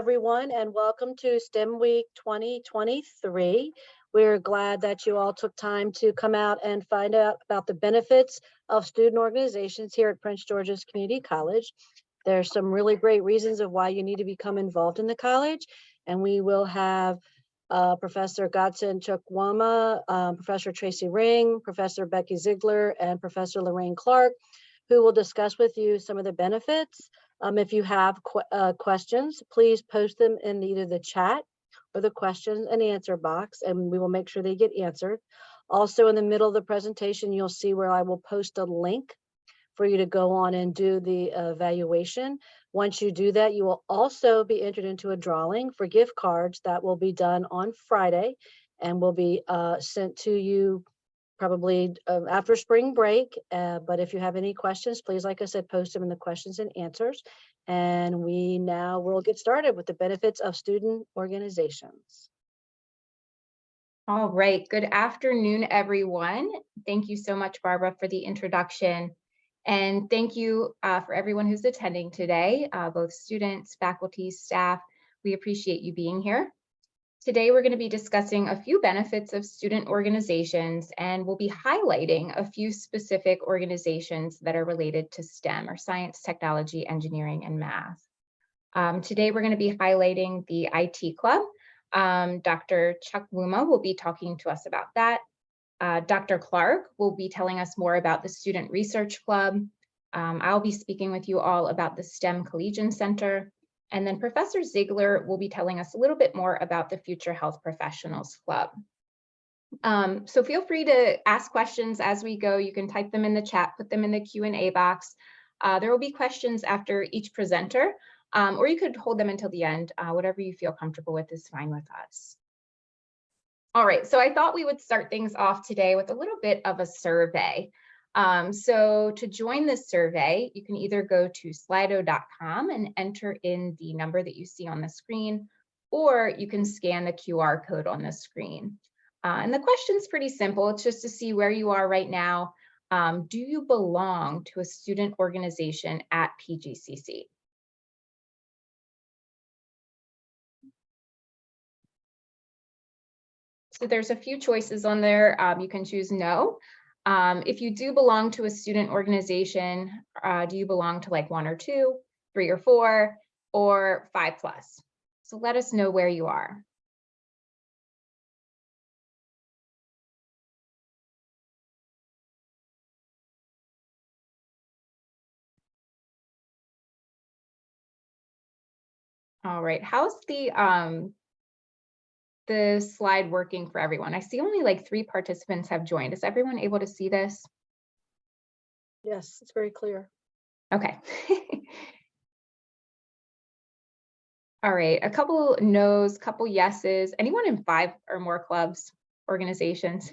Everyone, and welcome to STEM Week 2023. We're glad that you all took time to come out and find out about the benefits of student organizations here at Prince George's Community College. There's some really great reasons of why you need to become involved in the college, and we will have Professor Godson Chukwuma, Professor Tracy Ring, Professor Bekki Zeigler, and Professor Lorraine Clarke, who will discuss with you some of the benefits. If you have questions, please post them in either the chat or the question and answer box, and we will make sure they get answered. Also, in the middle of the presentation, you'll see where I will post a link for you to go on and do the evaluation. Once you do that, you will also be entered into a drawing for gift cards that will be done on Friday and will be sent to you probably after spring break. But if you have any questions, please, like I said, post them in the questions and answers. And we now will get started with the benefits of student organizations. All right, good afternoon, everyone. Thank you so much, Barbara, for the introduction. And thank you for everyone who's attending today, both students, faculty, staff. We appreciate you being here. Today, we're going to be discussing a few benefits of student organizations, and we'll be highlighting a few specific organizations that are related to STEM, or science, technology, engineering, and math. Today, we're going to be highlighting the IT Club. Dr. Chukwuma will be talking to us about that. Dr. Clarke will be telling us more about the Student Research Club. I'll be speaking with you all about the STEM Collegian Center. And then Professor Zeigler will be telling us a little bit more about the Future Health Professionals Club. So feel free to ask questions as we go. You can type them in the chat, put them in the Q&A box. There will be questions after each presenter, or you could hold them until the end. Whatever you feel comfortable with is fine with us. All right, so I thought we would start things off today with a little bit of a survey. So to join this survey, you can either go to slido.com and enter in the number that you see on the screen, or you can scan the QR code on the screen. And the question's pretty simple. It's just to see where you are right now. Do you belong to a student organization at PGCC? So there's a few choices on there. You can choose no. If you do belong to a student organization, do you belong to like 1 or 2, 3 or 4, or 5+? So let us know where you are. All right, how's the slide working for everyone? I see only like 3 participants have joined. Is everyone able to see this? Yes, it's very clear. Okay. All right, a couple no's, couple yeses. Anyone in 5 or more clubs, organizations?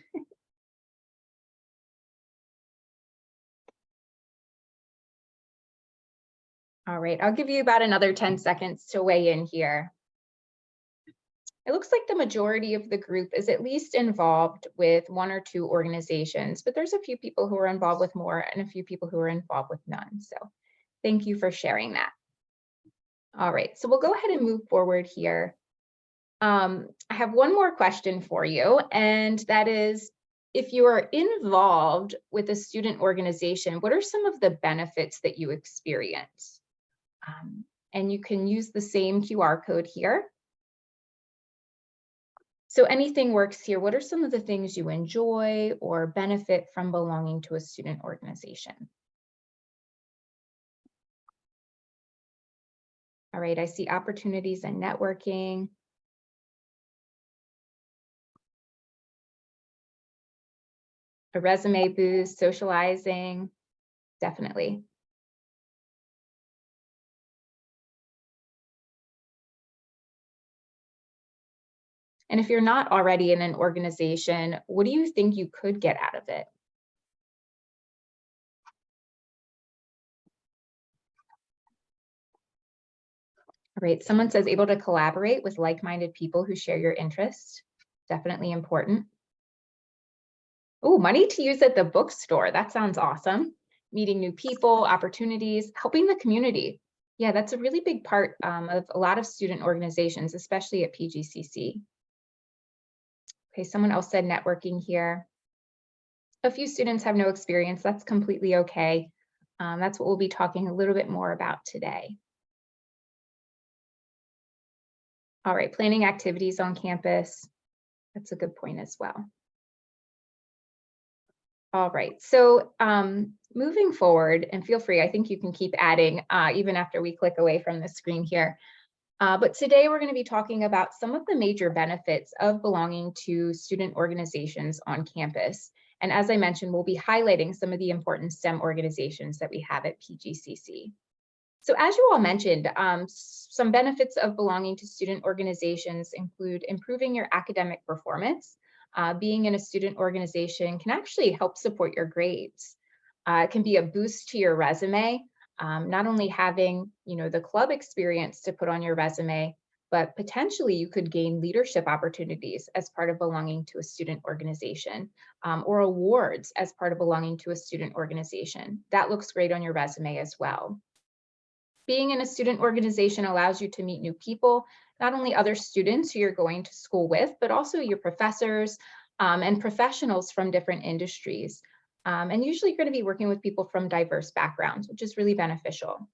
All right, I'll give you about another 10 seconds to weigh in here. It looks like the majority of the group is at least involved with 1 or 2 organizations, but there's a few people who are involved with more and a few people who are involved with none. So thank you for sharing that. All right, so we'll go ahead and move forward here. I have one more question for you, and that is, if you are involved with a student organization, what are some of the benefits that you experience? And you can use the same QR code here. So anything works here. What are some of the things you enjoy or benefit from belonging to a student organization? All right, I see opportunities and networking. A resume boost, socializing, definitely. And if you're not already in an organization, what do you think you could get out of it? All right, someone says able to collaborate with like-minded people who share your interests. Definitely important. Oh, money to use at the bookstore. That sounds awesome. Meeting new people, opportunities, helping the community. Yeah, that's a really big part of a lot of student organizations, especially at PGCC. Okay, someone else said networking here. A few students have no experience. That's completely okay. That's what we'll be talking a little bit more about today. All right, planning activities on campus. That's a good point as well. All right, so moving forward, and feel free, I think you can keep adding even after we click away from the screen here. But today we're going to be talking about some of the major benefits of belonging to student organizations on campus. And as I mentioned, we'll be highlighting some of the important STEM organizations that we have at PGCC. So as you all mentioned, some benefits of belonging to student organizations include improving your academic performance. Being in a student organization can actually help support your grades. It can be a boost to your resume, not only having the club experience to put on your resume, but potentially you could gain leadership opportunities as part of belonging to a student organization, or awards as part of belonging to a student organization. That looks great on your resume as well. Being in a student organization allows you to meet new people, not only other students who you're going to school with, but also your professors and professionals from different industries. And usually you're going to be working with people from diverse backgrounds, which is really beneficial.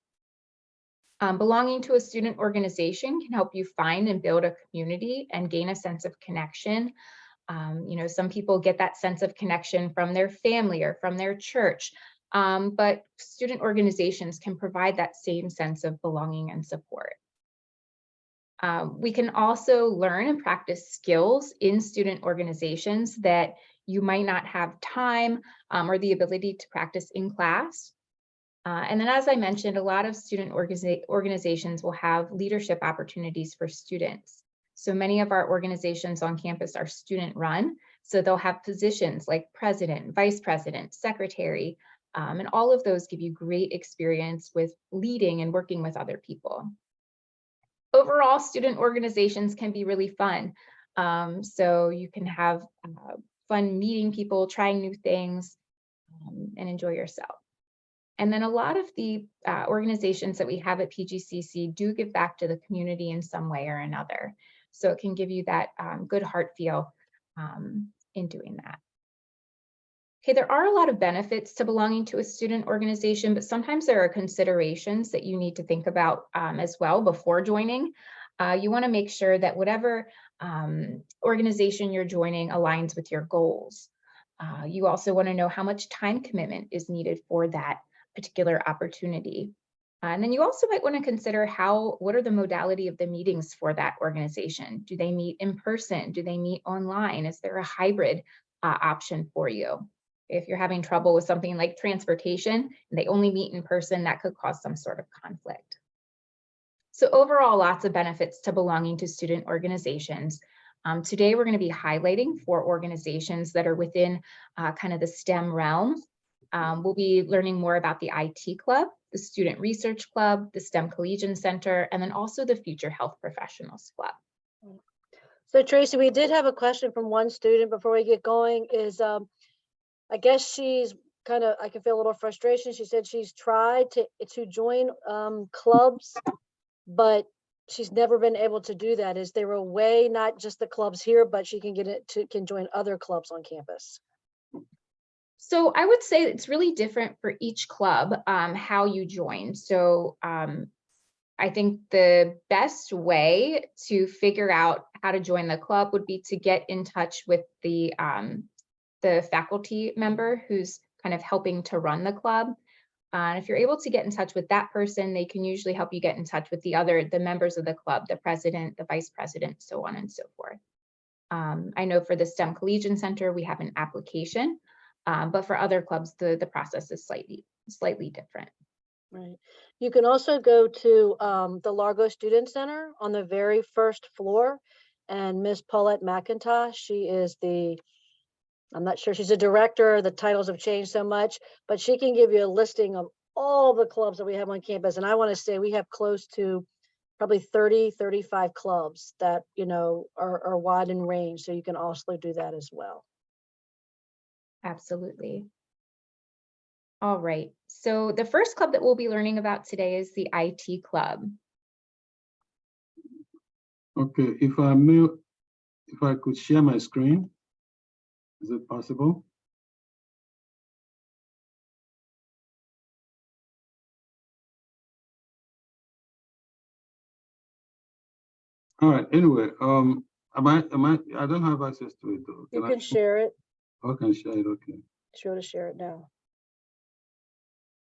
Belonging to a student organization can help you find and build a community and gain a sense of connection. Some people get that sense of connection from their family or from their church. But student organizations can provide that same sense of belonging and support. We can also learn and practice skills in student organizations that you might not have time or the ability to practice in class. And then, as I mentioned, a lot of student organizations will have leadership opportunities for students. So many of our organizations on campus are student run. So they'll have positions like president, vice president, secretary, and all of those give you great experience with leading and working with other people. Overall, student organizations can be really fun. So you can have fun meeting people, trying new things, and enjoy yourself. And then a lot of the organizations that we have at PGCC do give back to the community in some way or another. So it can give you that good heart feel in doing that. Okay, there are a lot of benefits to belonging to a student organization, but sometimes there are considerations that you need to think about as well before joining. You want to make sure that whatever organization you're joining aligns with your goals. You also want to know how much time commitment is needed for that particular opportunity. And then you also might want to consider what are the modality of the meetings for that organization? Do they meet in person? Do they meet online? Is there a hybrid option for you? If you're having trouble with something like transportation and they only meet in person, that could cause some sort of conflict. So overall, lots of benefits to belonging to student organizations. Today, we're going to be highlighting 4 organizations that are within kind of the STEM realm. We'll be learning more about the IT Club, the Student Research Club, the STEM Collegian Center, and then also the Future Health Professionals Club. So Tracy, we did have a question from one student before we get going. I guess she's I can feel a little frustration. She said she's tried to join clubs, but she's never been able to do that. Is there a way, not just the clubs here, but she can can join other clubs on campus? So I would say it's really different for each club, how you join. So I think the best way to figure out how to join the club would be to get in touch with the faculty member who's kind of helping to run the club. And if you're able to get in touch with that person, they can usually help you get in touch with the members of the club, the president, the vice president, so on and so forth. I know for the STEM Collegian Center, we have an application, but for other clubs, the process is slightly different. Right. You can also go to the Largo Student Center on the very first floor, and Miss Paulette McIntosh, she is I'm not sure she's a director, the titles have changed so much, but she can give you a listing of all the clubs that we have on campus. And I want to say we have close to probably 30, 35 clubs that, are wide in range. So you can also do that as well. Absolutely. All right. So the first club that we'll be learning about today is the IT club. Okay, if I could share my screen, is it possible? All right, anyway, I don't have access to it though. You can share it. I can share it, okay. Sure to share it now.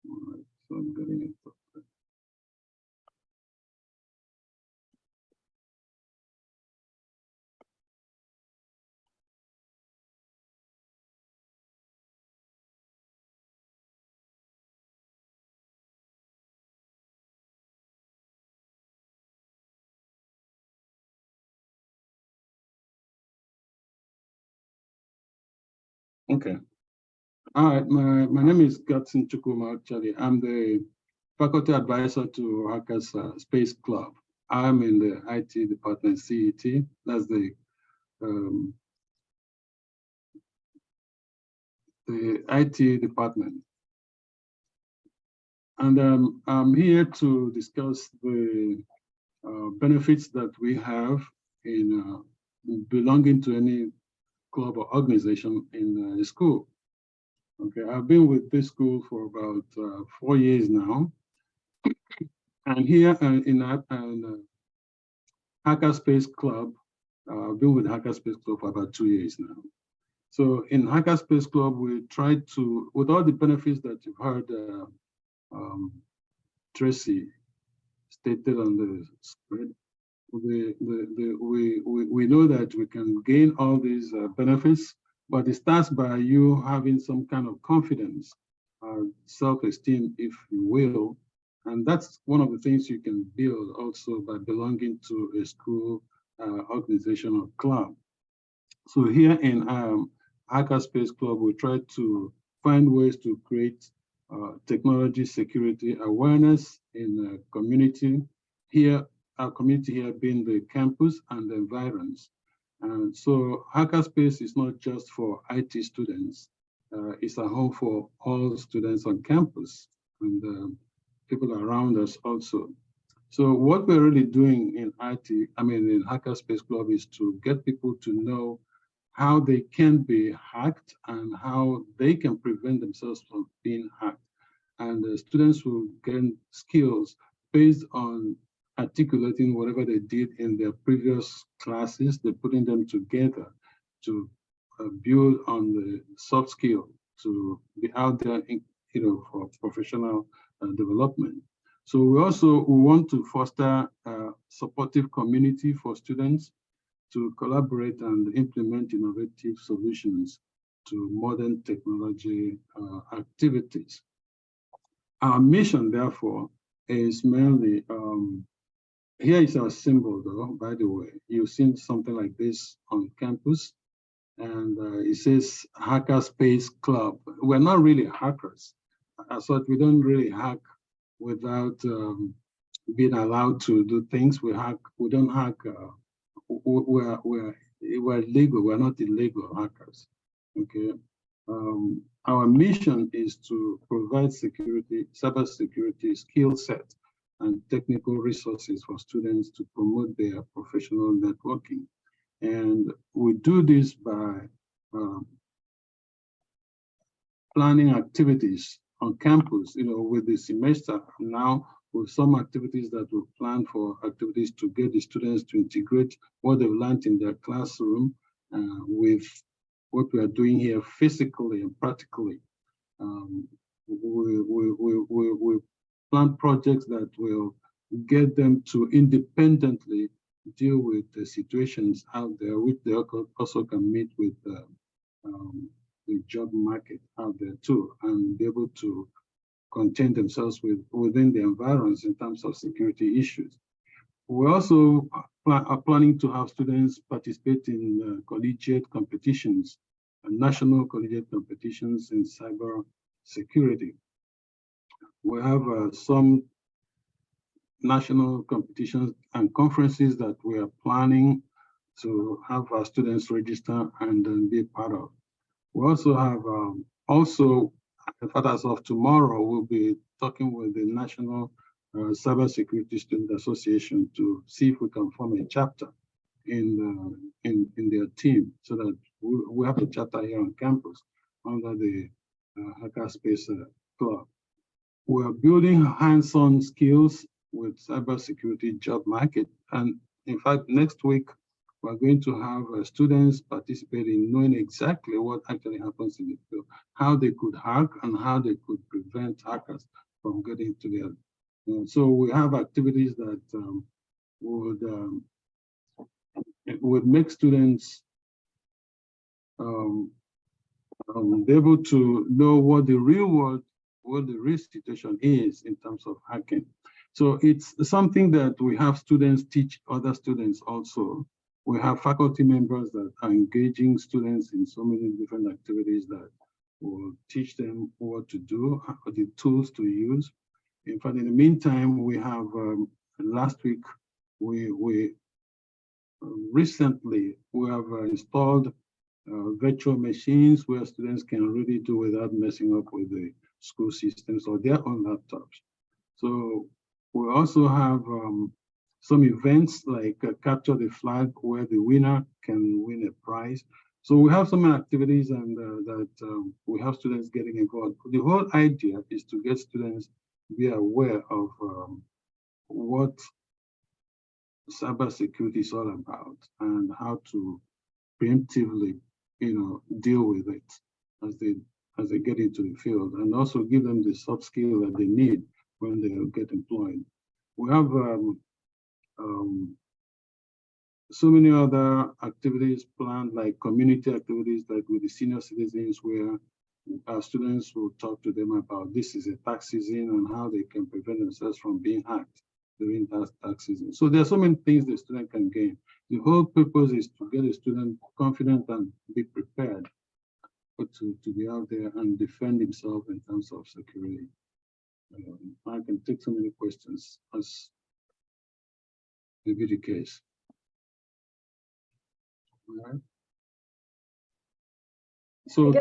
All right, so I'm getting it. Okay. All right, my name is Godson Chukwuma, actually. I'm the faculty advisor to Hackers Space Club. I'm in the IT department, CET. That's the IT department. And I'm here to discuss the benefits that we have in belonging to any club or organization in the school. Okay, I've been with this school for about 4 years now. And here in Hackerspace Club, I've been with Hackerspace Club for about 2 years now. So in Hackerspace Club, we try to, with all the benefits that you've heard Tracy stated on the spread, we know that we can gain all these benefits, but it starts by you having some kind of confidence, self-esteem, if you will. And that's one of the things you can build also by belonging to a school, organization, or club. So here in Hackerspace Club, we try to find ways to create technology security awareness in the community. Here, our community here being the campus and the environs. And so Hackerspace is not just for IT students, it's a home for all students on campus and people around us also. So what we're really doing in in Hackerspace Club is to get people to know how they can be hacked and how they can prevent themselves from being hacked. And the students will gain skills based on articulating whatever they did in their previous classes. They're putting them together to build on the soft skill to be out there, for professional development. So we want to foster a supportive community for students to collaborate and implement innovative solutions to modern technology activities. Our mission, therefore, is mainly, here is our symbol though, by the way. You've seen something like this on campus, and it says Hackerspace Club. We're not really hackers. As such, we don't really hack without being allowed to do things. We don't hack, we're legal, we're not illegal hackers, okay? Our mission is to provide cybersecurity skill set and technical resources for students to promote their professional networking. And we do this by planning activities on campus, with the semester now, with some activities that we plan for activities to get the students to integrate what they've learned in their classroom with what we are doing here physically and practically. We plan projects that will get them to independently deal with the situations out there, which they also can meet with the job market out there too, and be able to contain themselves within the environs in terms of security issues. We also are planning to have students participate in collegiate competitions, national collegiate competitions in cyber security. We have some national competitions and conferences that we are planning to have our students register and then be part of. We also have in fact, as of tomorrow, we'll be talking with the National Cybersecurity Student Association to see if we can form a chapter in their team, so that we have a chapter here on campus under the Hackerspace Club. We're building hands-on skills with cybersecurity job market, and in fact, next week we're going to have students participating, knowing exactly what actually happens in the field, how they could hack and how they could prevent hackers from getting to their. So we have activities that would make students be able to know what the real situation is in terms of hacking. So it's something that we have students teach other students also. We have faculty members that are engaging students in so many different activities that will teach them what to do, the tools to use. In fact, in the meantime, we have last week, recently we have installed virtual machines where students can really do without messing up with the school systems or their own laptops. So we also have some events like Capture the Flag, where the winner can win a prize. So we have some activities and that we have students getting involved. The whole idea is to get students to be aware of what cybersecurity is all about and how to preemptively, deal with it as they get into the field, and also give them the soft skill that they need when they get employed. We have so many other activities planned, like community activities, like with the senior citizens, where our students will talk to them about this is a tax season and how they can prevent themselves from being hacked during tax season. So there are so many things the student can gain. The whole purpose is to get a student confident and be prepared to be out there and defend himself in terms of security. I can take so many questions as may be the case. All right. So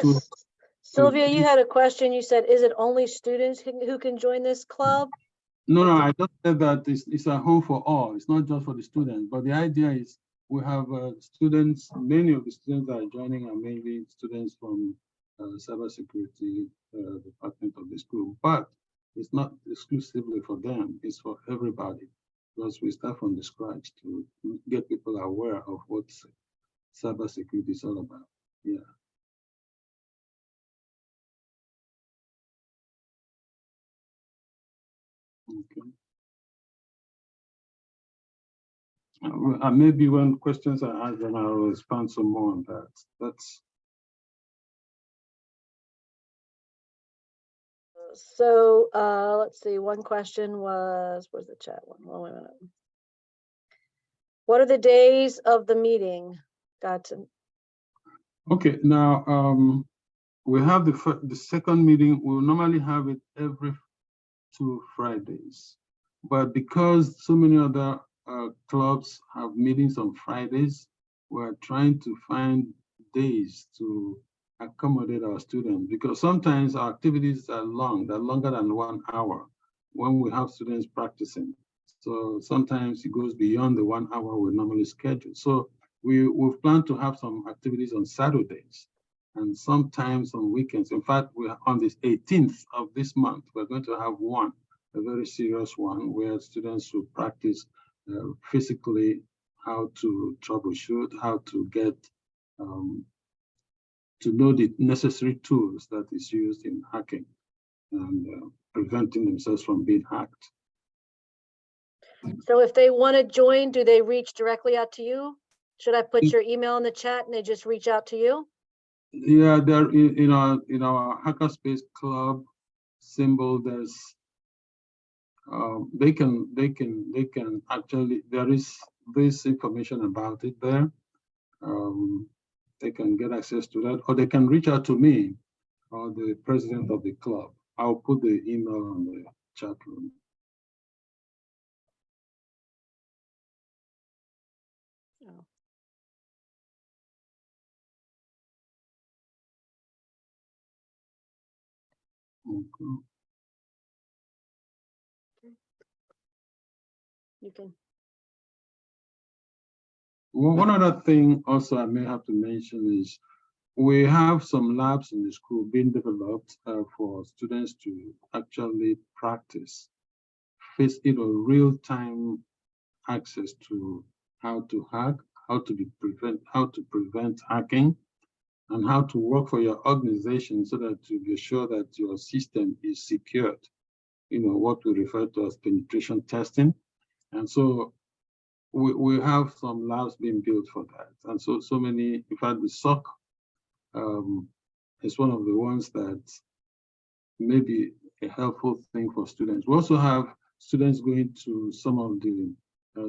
Sylvia, you had a question. You said, is it only students who can join this club? No, I just said that it's a home for all. It's not just for the students, but the idea is we have students, many of the students that are joining are mainly students from cybersecurity department of the school, but it's not exclusively for them, it's for everybody, because we start from the scratch to get people aware of what cybersecurity is all about. Yeah. Okay. Maybe when questions are asked, then I'll expand some more on that. So let's see, one question was, where's the chat one? Oh, wait a minute. What are the days of the meeting, Godson? Okay, now we have the second meeting. We'll normally have it every 2 Fridays, but because so many other clubs have meetings on Fridays, we're trying to find days to accommodate our students, because sometimes our activities are long, they're longer than 1 hour when we have students practicing. So sometimes it goes beyond the 1 hour we normally schedule. So we've planned to have some activities on Saturdays and sometimes on weekends. In fact, we're on the 18th of this month, we're going to have one, a very serious one, where students will practice physically how to troubleshoot, how to get to know the necessary tools that is used in hacking and preventing themselves from being hacked. So if they want to join, do they reach directly out to you? Should I put your email in the chat and they just reach out to you? Yeah, there in our Hackerspace Club symbol, there's they can actually, there is this information about it there. They can get access to that, or they can reach out to me or the president of the club. I'll put the email on the chat room. Oh. Okay. You can. Well, one other thing also I may have to mention is we have some labs in the school being developed for students to actually practice real-time access to how to hack, how to prevent hacking, and how to work for your organization so that to be sure that your system is secured. You know, what we refer to as penetration testing. And so we have some labs being built for that. And so many, in fact, the SOC is one of the ones that may be a helpful thing for students. We also have students going to some of the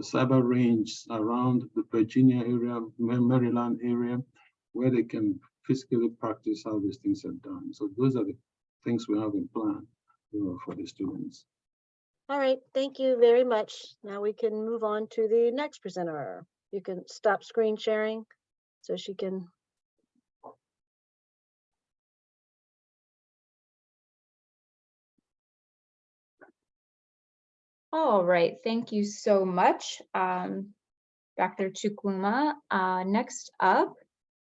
cyber range around the Virginia area, Maryland area, where they can physically practice how these things are done. So those are the things we have in plan for the students. All right, thank you very much. Now we can move on to the next presenter. You can stop screen sharing so she can. All right, thank you so much, Dr. Chukwuma. Next up,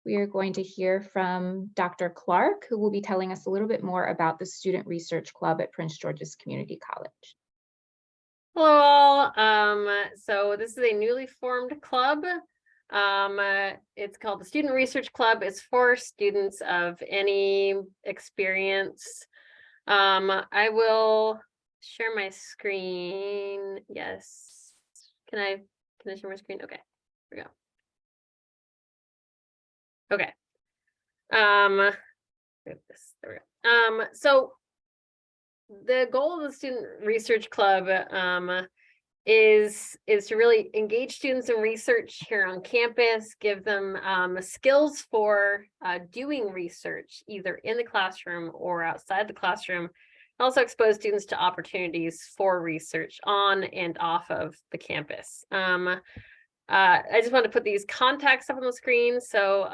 we are going to hear from Dr. Clarke, who will be telling us a little bit more about the Student Research Club at Prince George's Community College. Hello all. So this is a newly formed club. It's called the Student Research Club. It's for students of any experience. I will share my screen. Yes. Can I share my screen? Okay, here we go. Okay. There we go. So the goal of the Student Research Club is to really engage students in research here on campus, give them skills for doing research either in the classroom or outside the classroom. Also expose students to opportunities for research on and off of the campus. I just want to put these contacts up on the screen. So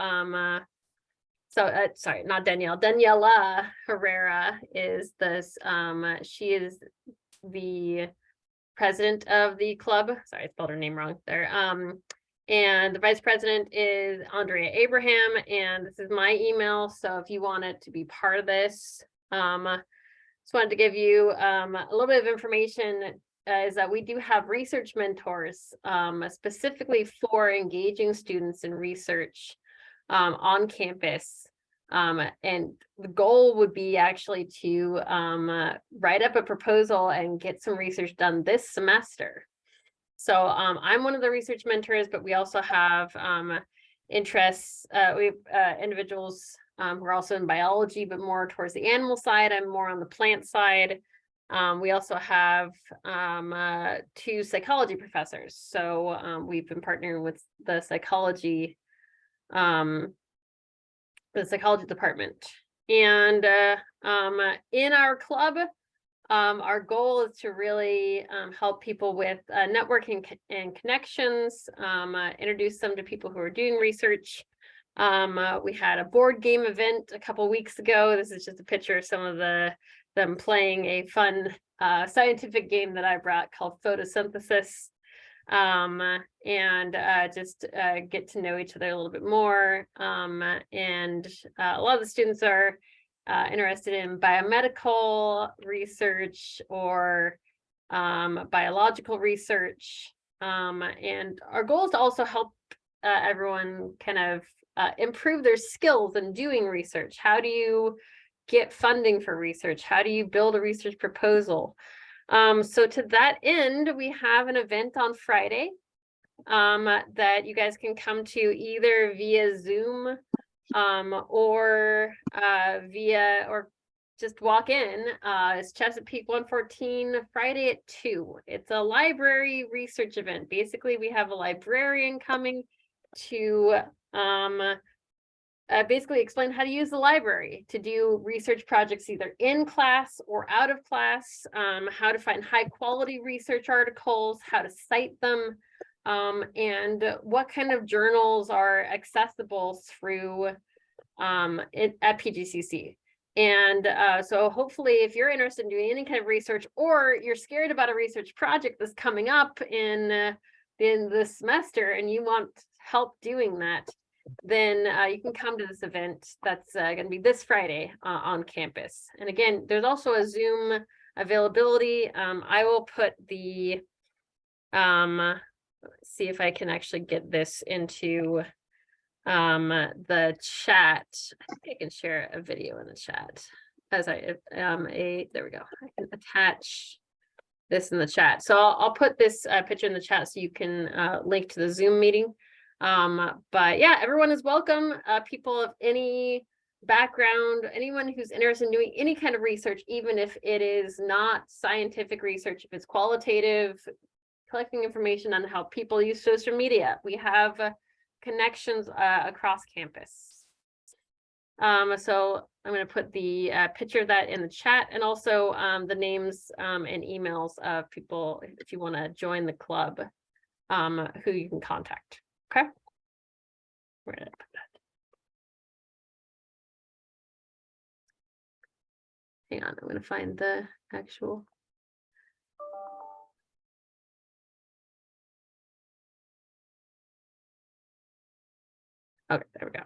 sorry, not Danielle. Daniela Herrera is this. She is the president of the club. Sorry, I spelled her name wrong there. And the vice president is Andrea Abraham, and this is my email. So if you wanted to be part of this, just wanted to give you a little bit of information. Is that we do have research mentors specifically for engaging students in research on campus. And the goal would be actually to write up a proposal and get some research done this semester. So I'm one of the research mentors, but we also have interests. We have individuals who are also in biology, but more towards the animal side. I'm more on the plant side. We also have 2 psychology professors. So we've been partnering with the psychology department. And in our club, our goal is to really help people with networking and connections, introduce them to people who are doing research. We had a board game event a couple weeks ago. This is just a picture of some of them playing a fun scientific game that I brought called photosynthesis. And just get to know each other a little bit more. And a lot of the students are interested in biomedical research or biological research. And our goal is to also help everyone kind of improve their skills in doing research. How do you get funding for research? How do you build a research proposal? So to that end, we have an event on Friday that you guys can come to either via Zoom or just walk in. It's Chesapeake 114, Friday at 2. It's a library research event. Basically, we have a librarian coming to basically explain how to use the library to do research projects either in class or out of class, how to find high quality research articles, how to cite them, and what kind of journals are accessible through at PGCC. And so hopefully if you're interested in doing any kind of research, or you're scared about a research project that's coming up in this semester and you want help doing that, then you can come to this event that's going to be this Friday on campus. And again, there's also a Zoom availability. I will put the, see if I can actually get this into the chat. I think I can share a video in the chat as there we go. I can attach this in the chat. So I'll put this picture in the chat so you can link to the Zoom meeting. But yeah, everyone is welcome. People of any background, anyone who's interested in doing any kind of research, even if it is not scientific research, if it's qualitative, collecting information on how people use social media. We have connections across campus. So I'm going to put the picture of that in the chat, and also the names and emails of people if you want to join the club, who you can contact. Okay. Where did I put that? Hang on, I'm going to find the actual. Okay, there we go.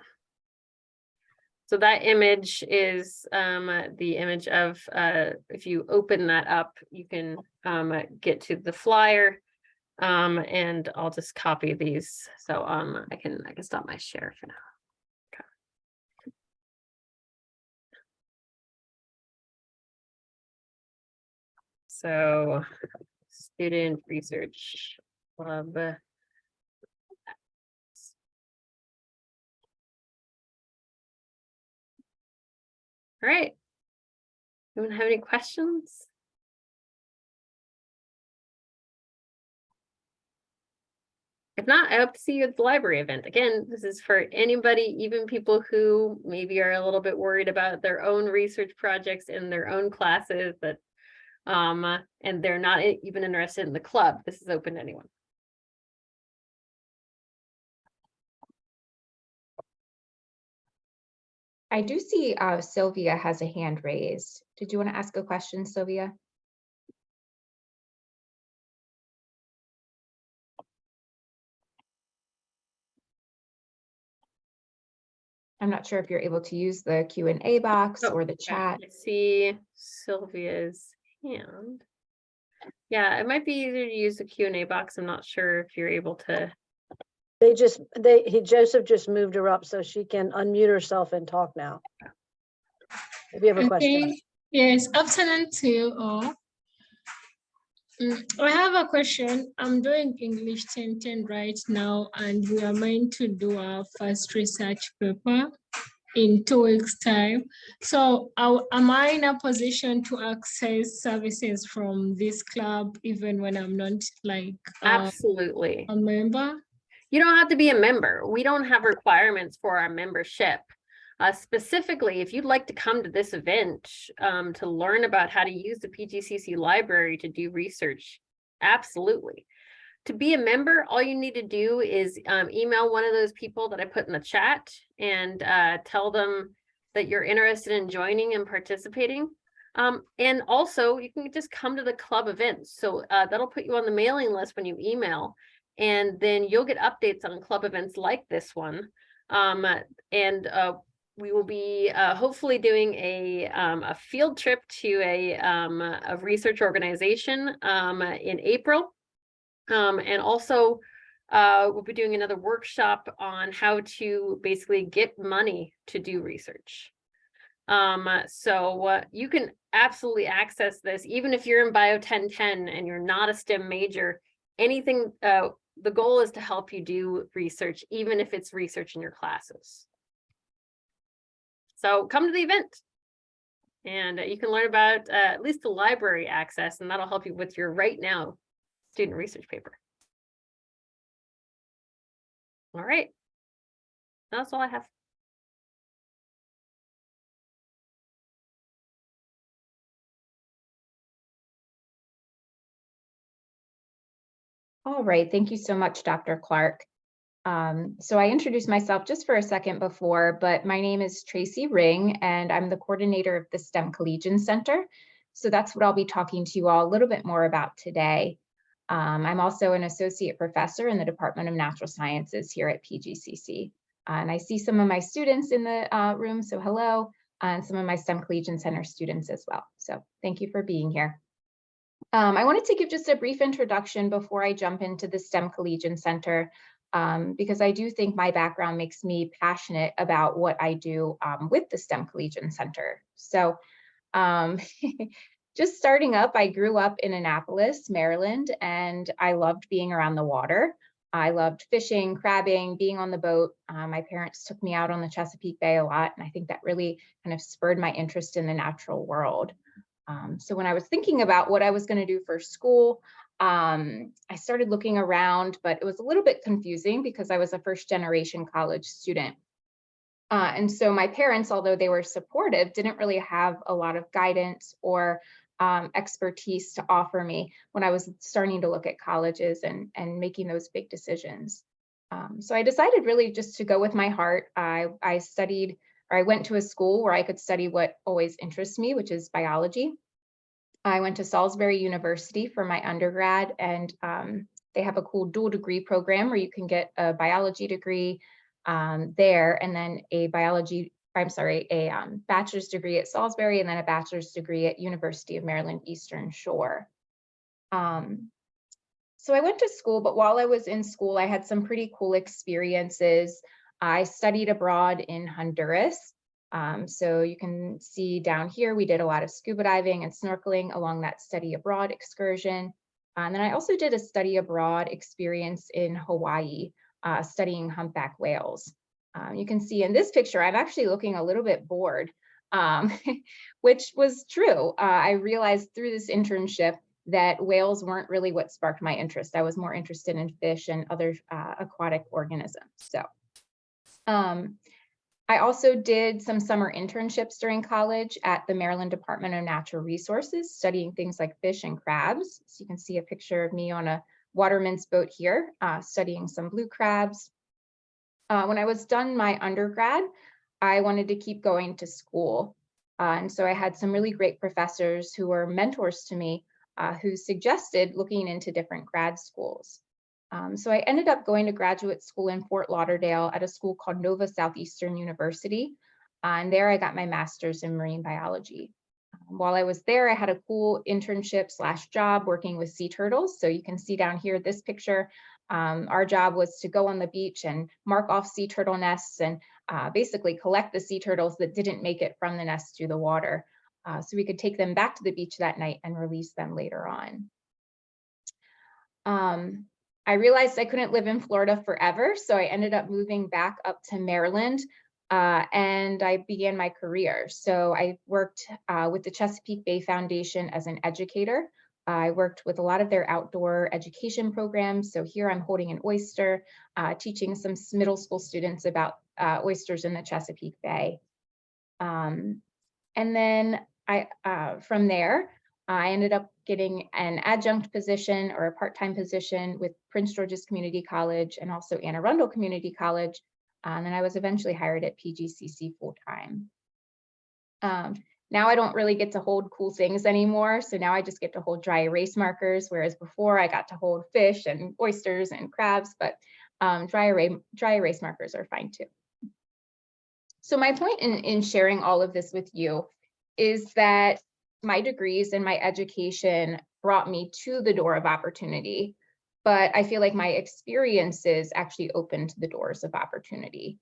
So that image is the image of, if you open that up, you can get to the flyer, and I'll just copy these. So I can stop my share for now. Okay. So Student Research Club. All right. Anyone have any questions? If not, I hope to see you at the library event. Again, this is for anybody, even people who maybe are a little bit worried about their own research projects in their own classes, that and they're not even interested in the club. This is open to anyone. I do see Sylvia has a hand raised. Did you want to ask a question, Sylvia? I'm not sure if you're able to use the Q&A box or the chat. I see Sylvia's hand. Yeah, it might be easier to use the Q&A box. I'm not sure if you're able to. Joseph just moved her up so she can unmute herself and talk now. If you have a question. Yes, afternoon to you all. I have a question. I'm doing English 1010 right now, and we are meant to do our first research paper in 2 weeks' time. So am I in a position to access services from this club even when I'm not like Absolutely a member? You don't have to be a member. We don't have requirements for our membership. Specifically, if you'd like to come to this event to learn about how to use the PGCC library to do research, absolutely. To be a member, all you need to do is email one of those people that I put in the chat and tell them that you're interested in joining and participating. And also, you can just come to the club events. So that'll put you on the mailing list when you email, and then you'll get updates on club events like this one. We will be hopefully doing a field trip to a research organization in April. And also we'll be doing another workshop on how to basically get money to do research. So you can absolutely access this, even if you're in Bio 1010 and you're not a STEM major. Anything, the goal is to help you do research, even if it's research in your classes. So come to the event, and you can learn about at least the library access, and that'll help you with your right now student research paper. All right, that's all I have. All right, thank you so much, Dr. Clarke. So I introduced myself just for a second before, but my name is Tracy Ring, and I'm the coordinator of the STEM Collegian Center. So that's what I'll be talking to you all a little bit more about today. I'm also an associate professor in the Department of Natural Sciences here at PGCC. And I see some of my students in the room, so hello, and some of my STEM Collegian Center students as well. So thank you for being here. I wanted to give just a brief introduction before I jump into the STEM Collegian Center, because I do think my background makes me passionate about what I do with the STEM Collegian Center. So just starting up, I grew up in Annapolis, Maryland, and I loved being around the water. I loved fishing, crabbing, being on the boat. My parents took me out on the Chesapeake Bay a lot, and I think that really kind of spurred my interest in the natural world. So when I was thinking about what I was going to do for school, I started looking around, but it was a little bit confusing because I was a first-generation college student. And so my parents, although they were supportive, didn't really have a lot of guidance or expertise to offer me when I was starting to look at colleges and making those big decisions. So I decided really just to go with my heart. I went to a school where I could study what always interests me, which is biology. I went to Salisbury University for my undergrad, and they have a cool dual degree program where you can get a biology degree there, and then a bachelor's degree at Salisbury, and then a bachelor's degree at University of Maryland Eastern Shore. So I went to school, but while I was in school, I had some pretty cool experiences. I studied abroad in Honduras. So you can see down here, we did a lot of scuba diving and snorkeling along that study abroad excursion. And then I also did a study abroad experience in Hawaii, studying humpback whales. You can see in this picture, I'm actually looking a little bit bored, which was true. I realized through this internship that whales weren't really what sparked my interest. I was more interested in fish and other aquatic organisms. So I also did some summer internships during college at the Maryland Department of Natural Resources, studying things like fish and crabs. So you can see a picture of me on a waterman's boat here, studying some blue crabs. When I was done my undergrad, I wanted to keep going to school. And so I had some really great professors who were mentors to me, who suggested looking into different grad schools. So I ended up going to graduate school in Fort Lauderdale at a school called Nova Southeastern University. And there I got my master's in marine biology. While I was there, I had a cool internship / job working with sea turtles. So you can see down here, this picture, our job was to go on the beach and mark off sea turtle nests and basically collect the sea turtles that didn't make it from the nest to the water. So we could take them back to the beach that night and release them later on. I realized I couldn't live in Florida forever, so I ended up moving back up to Maryland, and I began my career. So I worked with the Chesapeake Bay Foundation as an educator. I worked with a lot of their outdoor education programs. So here I'm holding an oyster, teaching some middle school students about oysters in the Chesapeake Bay. And then from there, I ended up getting an adjunct position or a part-time position with Prince George's Community College and also Anne Arundel Community College. And then I was eventually hired at PGCC full-time. Now I don't really get to hold cool things anymore. So now I just get to hold dry erase markers, whereas before I got to hold fish and oysters and crabs, but dry erase markers are fine too. So my point in sharing all of this with you is that my degrees and my education brought me to the door of opportunity, but I feel like my experiences actually opened the doors of opportunity.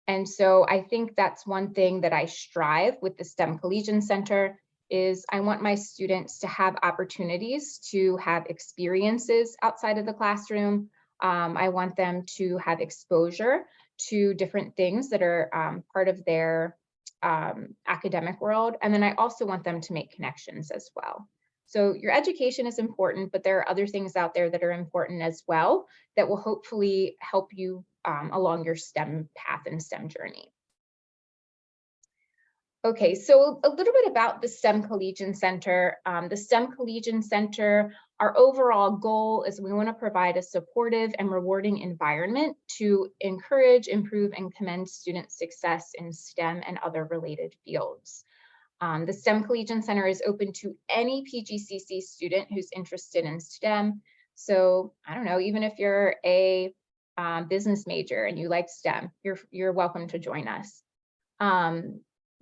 And so I think that's one thing that I strive with the STEM Collegian Center is I want my students to have opportunities to have experiences outside of the classroom. I want them to have exposure to different things that are part of their academic world. And then I also want them to make connections as well. So your education is important, but there are other things out there that are important as well that will hopefully help you along your STEM path and STEM journey. Okay, so a little bit about the STEM Collegian Center. The STEM Collegian Center Our overall goal is we want to provide a supportive and rewarding environment to encourage, improve, and commend student success in STEM and other related fields. The STEM Collegian Center is open to any PGCC student who's interested in STEM. So I don't know, even if you're a business major and you like STEM, you're welcome to join us.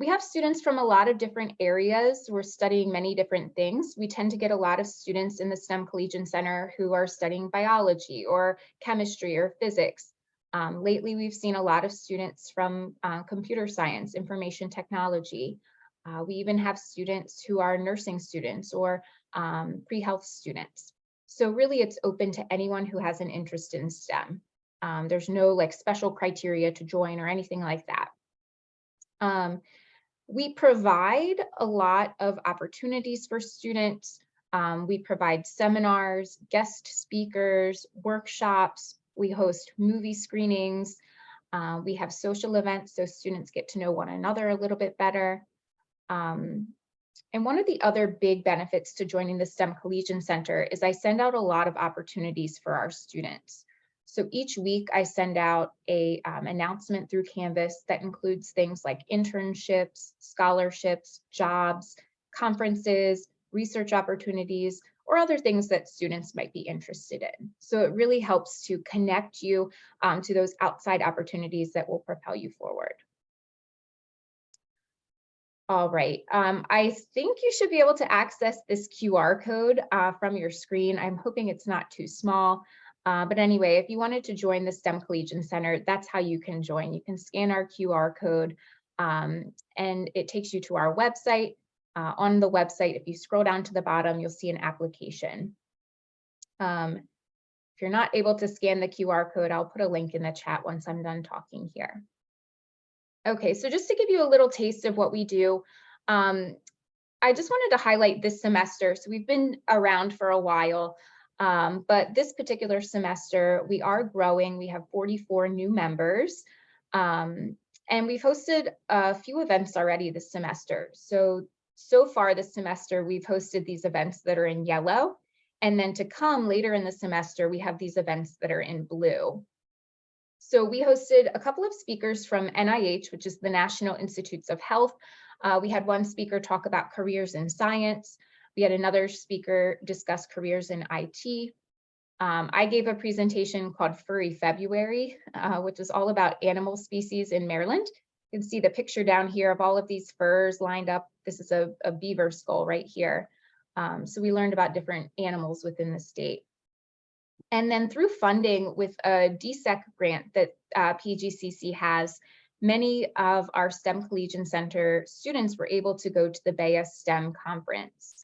We have students from a lot of different areas. We're studying many different things. We tend to get a lot of students in the STEM Collegian Center who are studying biology or chemistry or physics. Lately, we've seen a lot of students from computer science, information technology. We even have students who are nursing students or pre-health students. So really, it's open to anyone who has an interest in STEM. There's no like special criteria to join or anything like that. We provide a lot of opportunities for students. We provide seminars, guest speakers, workshops. We host movie screenings. We have social events so students get to know one another a little bit better. And one of the other big benefits to joining the STEM Collegian Center is I send out a lot of opportunities for our students. So each week I send out a announcement through Canvas that includes things like internships, scholarships, jobs, conferences, research opportunities, or other things that students might be interested in. So it really helps to connect you to those outside opportunities that will propel you forward. All right, I think you should be able to access this QR code from your screen. I'm hoping it's not too small. But anyway, if you wanted to join the STEM Collegian Center, that's how you can join. You can scan our QR code and it takes you to our website. On the website, if you scroll down to the bottom, you'll see an application. If you're not able to scan the QR code, I'll put a link in the chat once I'm done talking here. Okay, so just to give you a little taste of what we do, I just wanted to highlight this semester. So we've been around for a while. But this particular semester, we are growing. We have 44 new members, and we've hosted a few events already this semester. So far this semester, we've hosted these events that are in yellow, and then to come later in the semester, we have these events that are in blue. So we hosted a couple of speakers from NIH, which is the National Institutes of Health. We had one speaker talk about careers in science. We had another speaker discuss careers in IT. I gave a presentation called Furry February, which is all about animal species in Maryland. You can see the picture down here of all of these furs lined up. This is a beaver skull right here. So we learned about different animals within the state. And then through funding with a DSEC grant that PGCC has, many of our STEM Collegian Center students were able to go to the BEA STEM conference,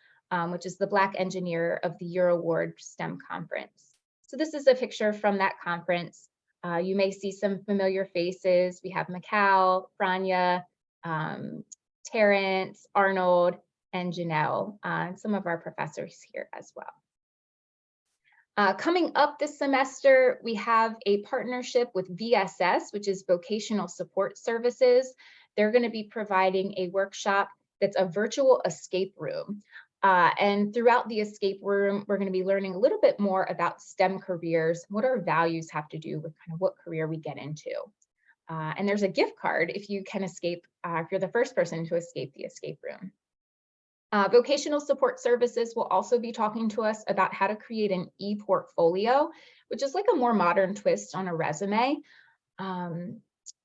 which is the Black Engineer of the Year Award STEM conference. So this is a picture from that conference. You may see some familiar faces. We have Mikal, Franya, Terrence, Arnold, and Janelle, and some of our professors here as well. Coming up this semester, we have a partnership with VSS, which is Vocational Support Services. They're going to be providing a workshop that's a virtual escape room. And throughout the escape room, we're going to be learning a little bit more about STEM careers, what our values have to do with kind of what career we get into. And there's a gift card if you can escape, if you're the first person to escape the escape room. Vocational Support Services will also be talking to us about how to create an e-portfolio, which is like a more modern twist on a resume. And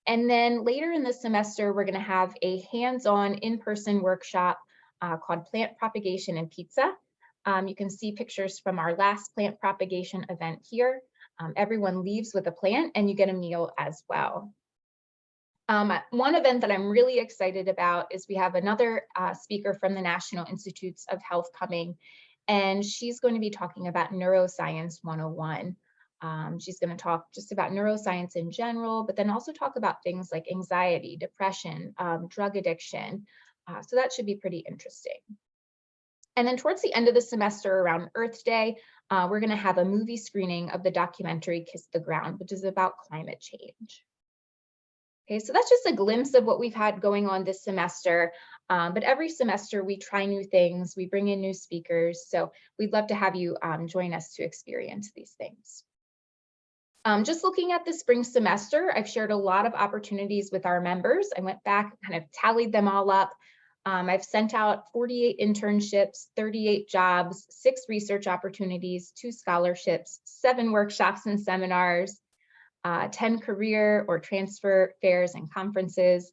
then later in the semester, we're going to have a hands-on in-person workshop called Plant Propagation and Pizza. You can see pictures from our last plant propagation event here. Everyone leaves with a plant and you get a meal as well. One event that I'm really excited about is we have another speaker from the National Institutes of Health coming, and she's going to be talking about Neuroscience 101. She's going to talk just about neuroscience in general, but then also talk about things like anxiety, depression, drug addiction. So that should be pretty interesting. And then towards the end of the semester around Earth Day, we're going to have a movie screening of the documentary Kiss the Ground, which is about climate change. Okay, so that's just a glimpse of what we've had going on this semester. But every semester we try new things, we bring in new speakers. So we'd love to have you join us to experience these things. Just looking at the spring semester, I've shared a lot of opportunities with our members. I went back and kind of tallied them all up. I've sent out 48 internships, 38 jobs, 6 research opportunities, 2 scholarships, 7 workshops and seminars, 10 career or transfer fairs and conferences.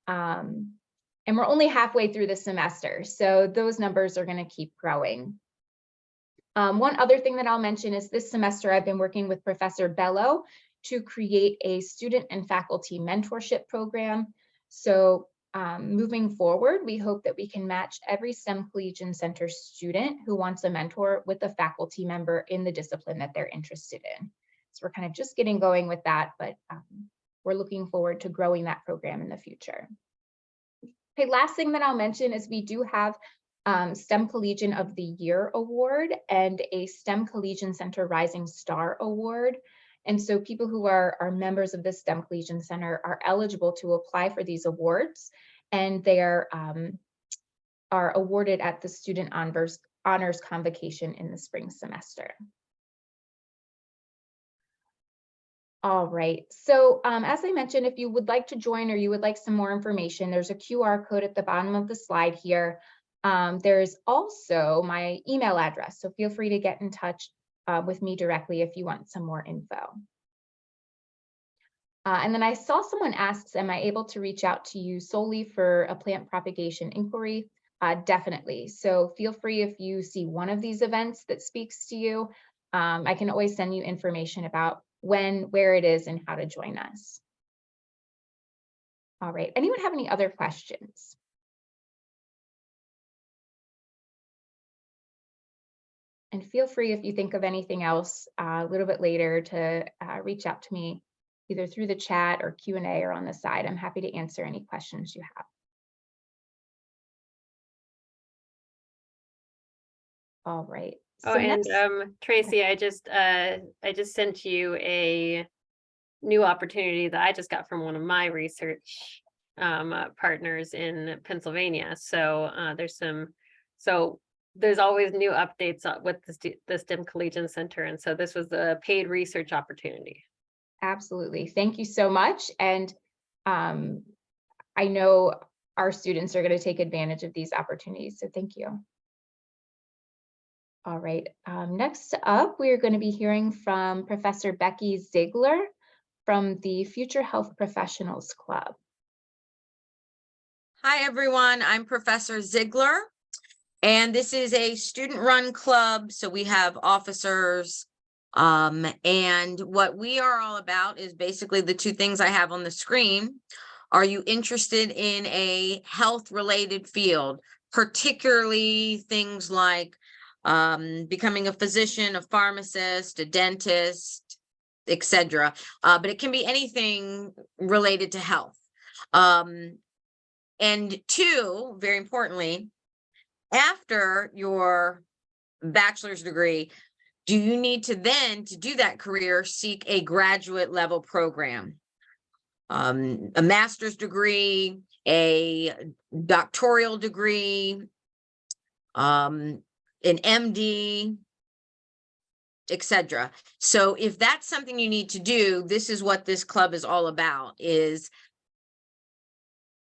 And we're only halfway through the semester, so those numbers are going to keep growing. One other thing that I'll mention is this semester I've been working with Professor Bello to create a student and faculty mentorship program. So moving forward, we hope that we can match every STEM Collegian Center student who wants a mentor with a faculty member in the discipline that they're interested in. So we're kind of just getting going with that, but we're looking forward to growing that program in the future. Okay, last thing that I'll mention is we do have STEM Collegian of the Year Award and a STEM Collegian Center Rising Star Award. And so people who are members of the STEM Collegian Center are eligible to apply for these awards, and they are awarded at the Student Honors Convocation in the spring semester. All right, so as I mentioned, if you would like to join or you would like some more information, there's a QR code at the bottom of the slide here. There's also my email address, so feel free to get in touch with me directly if you want some more info. And then I saw someone ask, am I able to reach out to you solely for a plant propagation inquiry? Definitely, so feel free if you see one of these events that speaks to you. I can always send you information about when, where it is, and how to join us. All right, anyone have any other questions? And feel free if you think of anything else a little bit later to reach out to me either through the chat or Q&A or on the side. I'm happy to answer any questions you have. All right. Oh, and Tracy, I just sent you a new opportunity that I just got from one of my research partners in Pennsylvania. So there's always new updates with the STEM Collegian Center, and so this was a paid research opportunity. Absolutely, thank you so much. And I know our students are going to take advantage of these opportunities, so thank you. All right, next up, we are going to be hearing from Professor Bekki Zeigler from the Future Health Professionals Club. Hi, everyone. I'm Professor Zeigler, and this is a student-run club. So we have officers, and what we are all about is basically the 2 things I have on the screen. Are you interested in a health-related field, particularly things like becoming a physician, a pharmacist, a dentist, etc. But it can be anything related to health. And 2, very importantly, after your bachelor's degree, do you need to then, to do that career, seek a graduate level program? A master's degree, a doctoral degree, an MD, etc. So if that's something you need to do, this is what this club is all about, is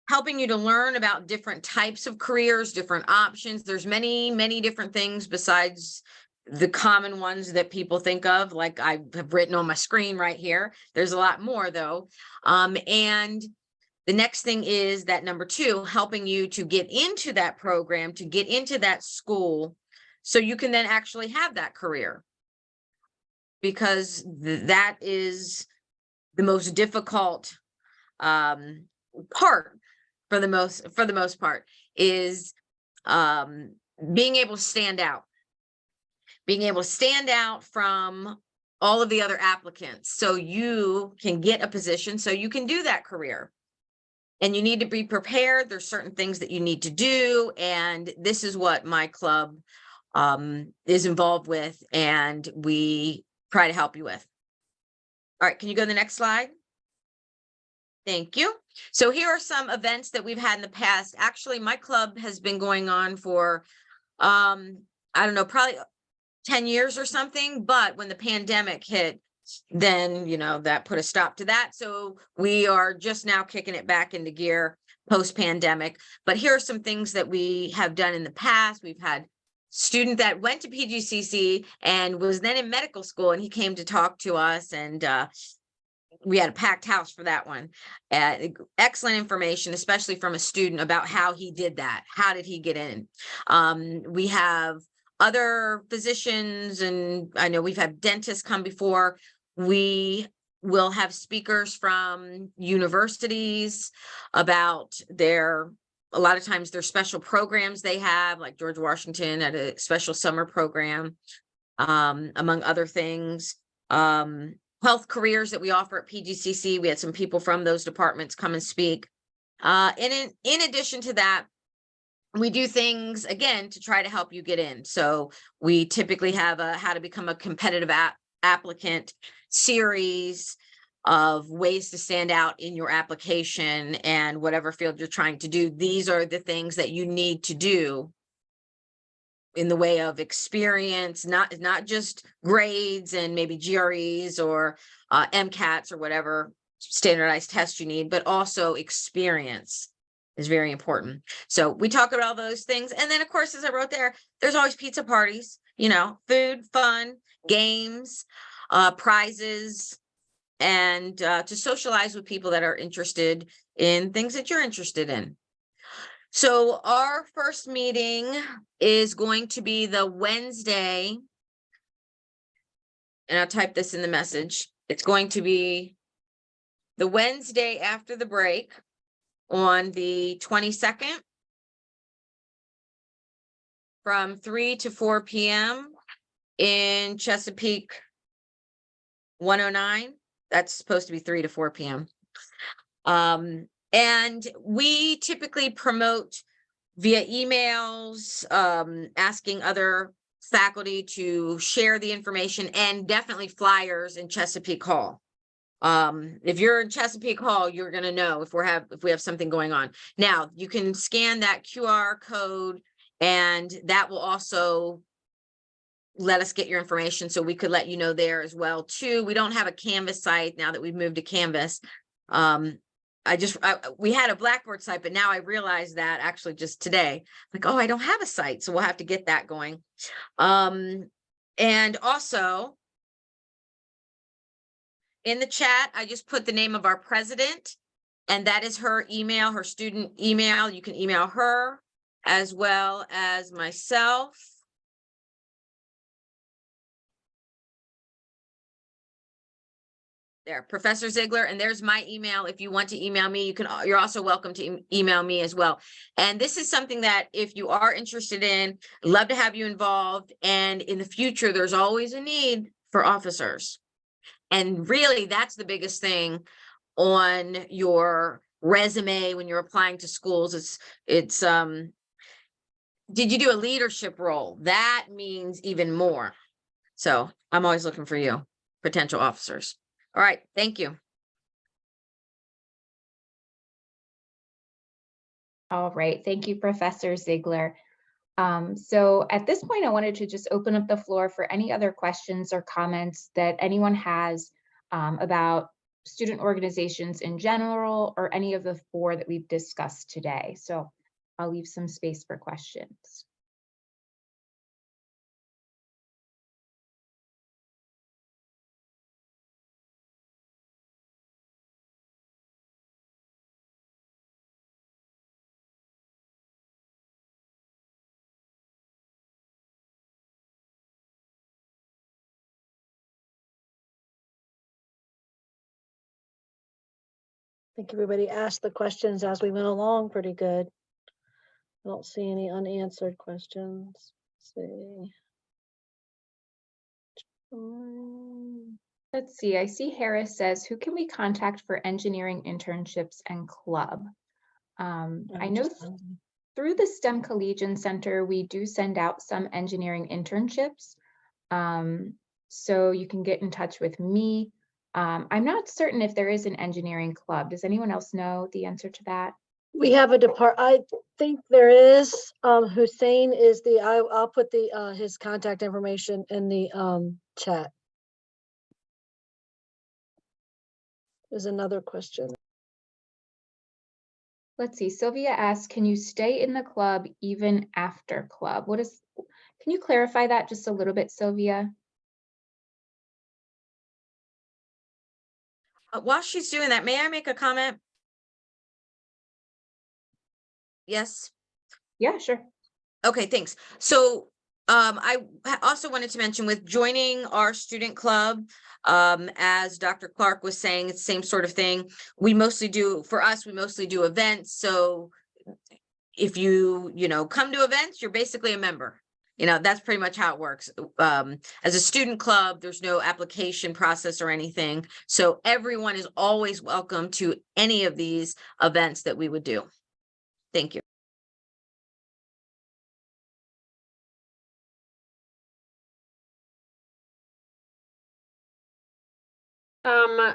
helping you to learn about different types of careers, different options. There's many, many different things besides the common ones that people think of, like I have written on my screen right here. There's a lot more though. And the next thing is that number 2, helping you to get into that program, to get into that school, so you can then actually have that career. Because that is the most difficult part for the most part, is being able to stand out. Being able to stand out from all of the other applicants so you can get a position, so you can do that career. And you need to be prepared. There's certain things that you need to do. And this is what my club is involved with, and we try to help you with. All right, can you go to the next slide? Thank you. So here are some events that we've had in the past. Actually, my club has been going on for, I don't know, probably 10 years or something. But when the pandemic hit, then, that put a stop to that. So we are just now kicking it back into gear post-pandemic. But here are some things that we have done in the past. We've had student that went to PGCC and was then in medical school, and he came to talk to us, and we had a packed house for that one. Excellent information, especially from a student about how he did that. How did he get in? We have other physicians, and I know we've had dentists come before. We will have speakers from universities about a lot of times their special programs they have, like George Washington had a special summer program, among other things. Health careers that we offer at PGCC. We had some people from those departments come and speak. And in addition to that, we do things, again, to try to help you get in. So we typically have a how to become a competitive applicant series of ways to stand out in your application and whatever field you're trying to do. These are the things that you need to do in the way of experience, not just grades and maybe GREs or MCATs or whatever standardized test you need, but also experience is very important. So we talk about all those things. And then, of course, as I wrote there, there's always pizza parties, food, fun, games, prizes, and to socialize with people that are interested in things that you're interested in. So our first meeting is going to be the Wednesday, and I'll type this in the message. It's going to be the Wednesday after the break on the 22nd from 3 to 4 p.m. in Chesapeake 109. That's supposed to be 3 to 4 p.m. And we typically promote via emails, asking other faculty to share the information, and definitely flyers in Chesapeake Hall. If you're in Chesapeake Hall, you're going to know if we have something going on. Now, you can scan that QR code, and that will also let us get your information, so we could let you know there as well too. We don't have a Canvas site now that we've moved to Canvas. We had a Blackboard site, but now I realize that actually just today, like, oh, I don't have a site. So we'll have to get that going. And also in the chat, I just put the name of our president, and that is her email, her student email. You can email her as well as myself. There, Professor Zeigler, and there's my email. If you want to email me, you're also welcome to email me as well. And this is something that if you are interested in, I'd love to have you involved. And in the future, there's always a need for officers. And really, that's the biggest thing on your resume when you're applying to schools. It's did you do a leadership role? That means even more. So I'm always looking for you, potential officers. All right, thank you. All right, thank you, Professor Zeigler. So at this point, I wanted to just open up the floor for any other questions or comments that anyone has about student organizations in general, or any of the 4 that we've discussed today. So I'll leave some space for questions. I think everybody asked the questions as we went along pretty good. I don't see any unanswered questions. Let's see. Let's see, I see Harris says, who can we contact for engineering internships and club? I know through the STEM Collegian Center, we do send out some engineering internships. So you can get in touch with me I'm not certain if there is an engineering club. Does anyone else know the answer to that? We have a I think there is, Hussein is I'll put his contact information in the, chat. There's another question. Let's see, Sylvia asks, can you stay in the club even after club? Can you clarify that just a little bit, Sylvia? While she's doing that, may I make a comment? Yes. Yeah, sure. Okay, thanks. So I also wanted to mention with joining our student club, as Dr. Clarke was saying, it's the same sort of thing. We mostly do events. So if you come to events, you're basically a member. That's pretty much how it works. As a student club, there's no application process or anything. So everyone is always welcome to any of these events that we would do. Thank you.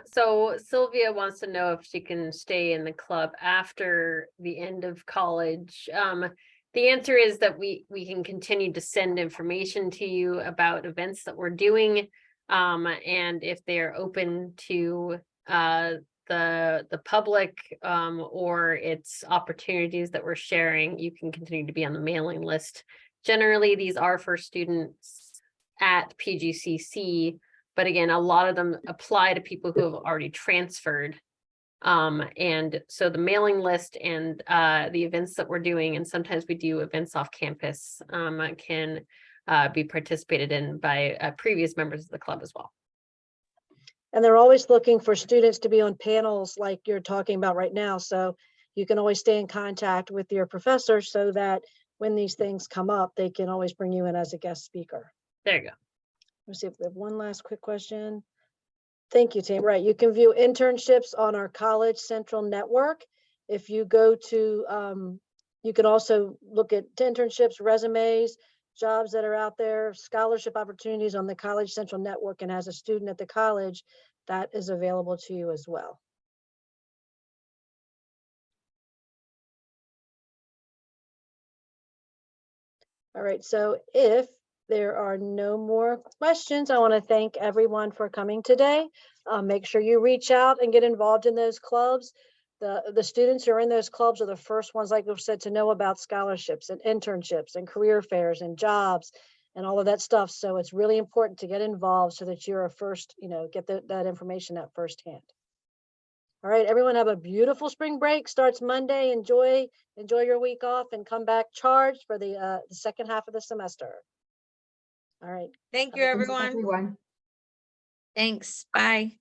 So Sylvia wants to know if she can stay in the club after the end of college. The answer is that we can continue to send information to you about events that we're doing. And if they're open to the public or its opportunities that we're sharing, you can continue to be on the mailing list. Generally, these are for students at PGCC. But again, a lot of them apply to people who have already transferred. And so the mailing list and the events that we're doing, and sometimes we do events off campus, can be participated in by previous members of the club as well. And they're always looking for students to be on panels like you're talking about right now. So you can always stay in contact with your professor so that when these things come up, they can always bring you in as a guest speaker. There you go. Let's see if we have one last quick question. Thank you, Tim. Right, you can view internships on our College Central network. If you go to, you can also look at internships, resumes, jobs that are out there, scholarship opportunities on the College Central network. And as a student at the college, that is available to you as well. All right, so if there are no more questions, I want to thank everyone for coming today. Make sure you reach out and get involved in those clubs. The students who are in those clubs are the first ones, like we've said, to know about scholarships and internships and career fairs and jobs and all of that stuff. So it's really important to get involved so that you're a first, get that information out firsthand. All right, everyone have a beautiful spring break. Starts Monday. Enjoy your week off and come back charged for the second half of the semester. All right. Thank you, Thanks, everyone. everyone. Thanks. Bye.